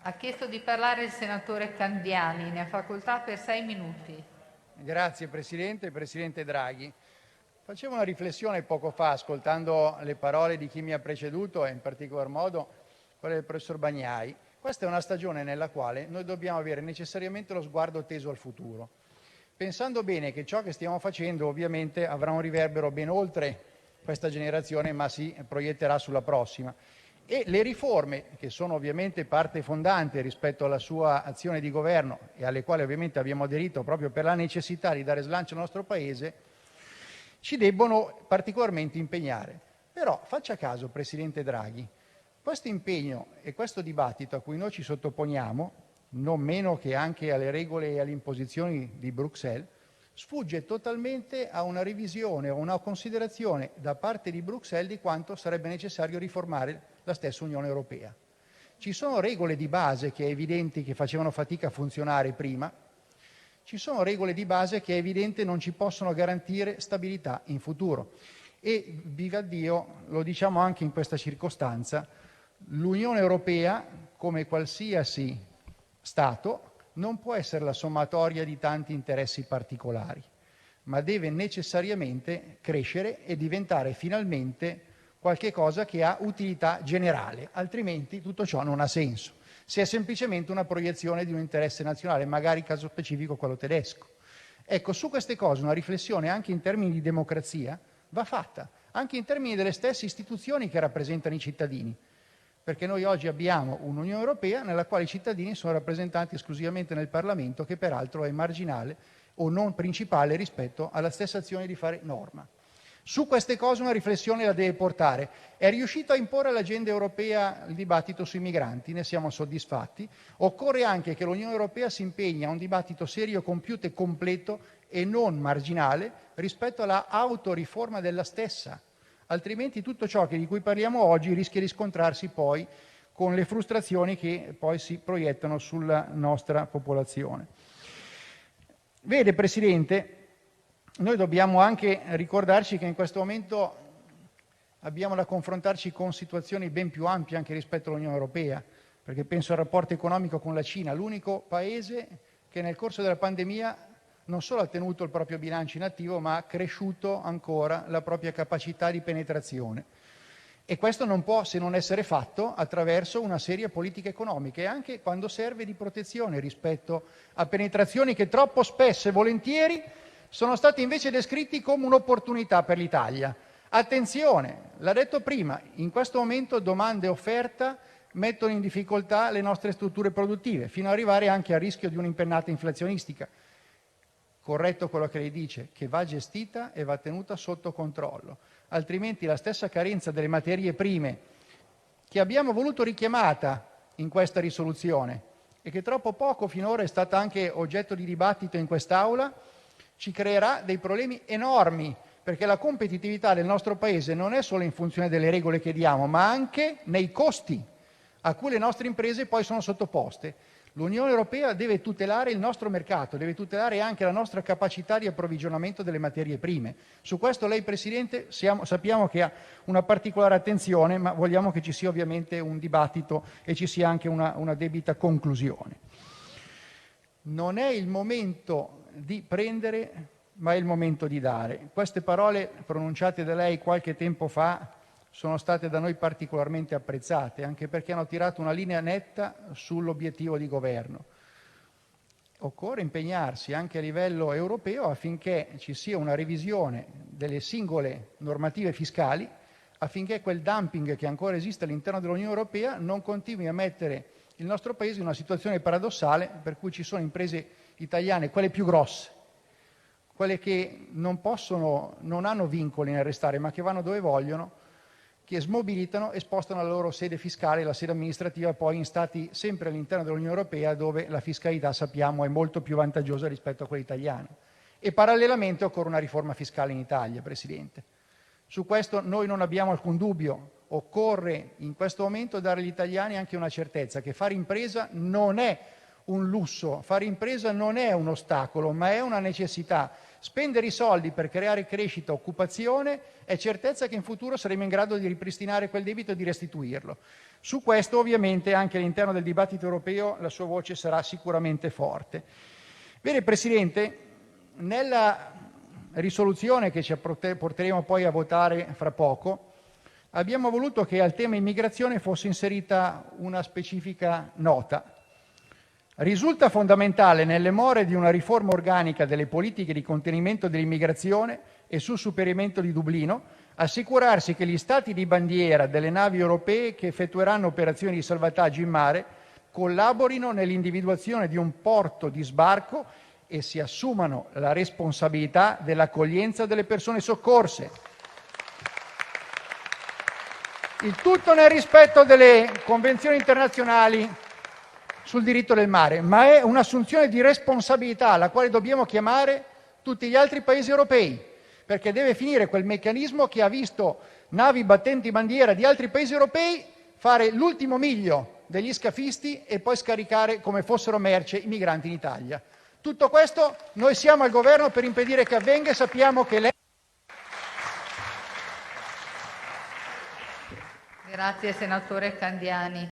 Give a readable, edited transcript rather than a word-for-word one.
Ha chiesto di parlare il senatore Candiani, ne ha facoltà per 6 minuti. Grazie Presidente, Presidente Draghi. Facevo una riflessione poco fa ascoltando le parole di chi mi ha preceduto e in particolar modo quelle del professor Bagnai. Questa è una stagione nella quale noi dobbiamo avere necessariamente lo sguardo teso al futuro, pensando bene che ciò che stiamo facendo ovviamente avrà un riverbero ben oltre questa generazione, ma si proietterà sulla prossima. E le riforme, che sono ovviamente parte fondante rispetto alla sua azione di governo e alle quali ovviamente abbiamo aderito proprio per la necessità di dare slancio al nostro Paese, ci debbono particolarmente impegnare. Però faccia caso, Presidente Draghi, questo impegno e questo dibattito a cui noi ci sottoponiamo, non meno che anche alle regole e alle imposizioni di Bruxelles, sfugge totalmente a una revisione o una considerazione da parte di Bruxelles di quanto sarebbe necessario riformare la stessa Unione Europea. Ci sono regole di base che è evidente che facevano fatica a funzionare prima, ci sono regole di base che è evidente non ci possono garantire stabilità in futuro. E vivaddio, lo diciamo anche in questa circostanza, l'Unione Europea, come qualsiasi Stato, non può essere la sommatoria di tanti interessi particolari, ma deve necessariamente crescere e diventare finalmente qualche cosa che ha utilità generale, altrimenti tutto ciò non ha senso. Se è semplicemente una proiezione di un interesse nazionale, magari caso specifico quello tedesco. Ecco, su queste cose una riflessione anche in termini di democrazia va fatta, anche in termini delle stesse istituzioni che rappresentano i cittadini, perché noi oggi abbiamo un'Unione Europea nella quale i cittadini sono rappresentati esclusivamente nel Parlamento, che peraltro è marginale o non principale rispetto alla stessa azione di fare norma. Su queste cose una riflessione la deve portare. È riuscito a imporre all'agenda europea il dibattito sui migranti, ne siamo soddisfatti. Occorre anche che l'Unione Europea si impegni a un dibattito serio, compiuto e completo e non marginale rispetto alla autoriforma della stessa. Altrimenti tutto ciò di cui parliamo oggi rischia di scontrarsi poi con le frustrazioni che poi si proiettano sulla nostra popolazione. Vede, Presidente, noi dobbiamo anche ricordarci che in questo momento abbiamo da confrontarci con situazioni ben più ampie anche rispetto all'Unione Europea, perché penso al rapporto economico con la Cina, l'unico paese che nel corso della pandemia non solo ha tenuto il proprio bilancio in attivo, ma ha cresciuto ancora la propria capacità di penetrazione. E questo non può se non essere fatto attraverso una seria politica economica e anche quando serve di protezione rispetto a penetrazioni che troppo spesso e volentieri sono stati invece descritti come un'opportunità per l'Italia. Attenzione, l'ha detto prima, in questo momento domanda e offerta mettono in difficoltà le nostre strutture produttive, fino ad arrivare anche al rischio di un'impennata inflazionistica. Corretto quello che lei dice, che va gestita e va tenuta sotto controllo, altrimenti la stessa carenza delle materie prime che abbiamo voluto richiamata in questa risoluzione e che troppo poco finora è stata anche oggetto di dibattito in quest'Aula, ci creerà dei problemi enormi, perché la competitività del nostro Paese non è solo in funzione delle regole che diamo, ma anche nei costi a cui le nostre imprese poi sono sottoposte. L'Unione Europea deve tutelare il nostro mercato, deve tutelare anche la nostra capacità di approvvigionamento delle materie prime. Su questo lei, Presidente, sappiamo che ha una particolare attenzione, ma vogliamo che ci sia ovviamente un dibattito e ci sia anche una debita conclusione. Non è il momento di prendere, ma è il momento di dare. Queste parole pronunciate da lei qualche tempo fa sono state da noi particolarmente apprezzate, anche perché hanno tirato una linea netta sull'obiettivo di governo. Occorre impegnarsi anche a livello europeo affinché ci sia una revisione delle singole normative fiscali, affinché quel dumping che ancora esiste all'interno dell'Unione Europea non continui a mettere il nostro Paese in una situazione paradossale per cui ci sono imprese italiane, quelle più grosse, quelle che non hanno vincoli nel restare, ma che vanno dove vogliono, che smobilitano e spostano la loro sede fiscale, la sede amministrativa poi in stati sempre all'interno dell'Unione Europea, dove la fiscalità, sappiamo, è molto più vantaggiosa rispetto a quella italiana. E parallelamente occorre una riforma fiscale in Italia, Presidente. Su questo noi non abbiamo alcun dubbio. Occorre in questo momento dare agli italiani anche una certezza che fare impresa non è un lusso, fare impresa non è un ostacolo, ma è una necessità. spendere i soldi per creare crescita e occupazione, è certezza che in futuro saremo in grado di ripristinare quel debito e di restituirlo. Su questo ovviamente anche all'interno del dibattito europeo la sua voce sarà sicuramente forte. Vede Presidente, nella risoluzione che ci porteremo poi a votare fra poco, abbiamo voluto che al tema immigrazione fosse inserita una specifica nota. Risulta fondamentale, nelle more di una riforma organica delle politiche di contenimento dell'immigrazione e sul superamento di Dublino, assicurarsi che gli stati di bandiera delle navi europee che effettueranno operazioni di salvataggio in mare collaborino nell'individuazione di un porto di sbarco e si assumano la responsabilità dell'accoglienza delle persone soccorse. Il tutto nel rispetto delle convenzioni internazionali sul diritto del mare, ma è un'assunzione di responsabilità alla quale dobbiamo chiamare tutti gli altri Paesi europei, perché deve finire quel meccanismo che ha visto navi battenti bandiera di altri Paesi europei fare l'ultimo miglio degli scafisti e poi scaricare come fossero merce i migranti in Italia. Tutto questo noi siamo al governo per impedire che avvenga e sappiamo che lei... Grazie senatore Candiani.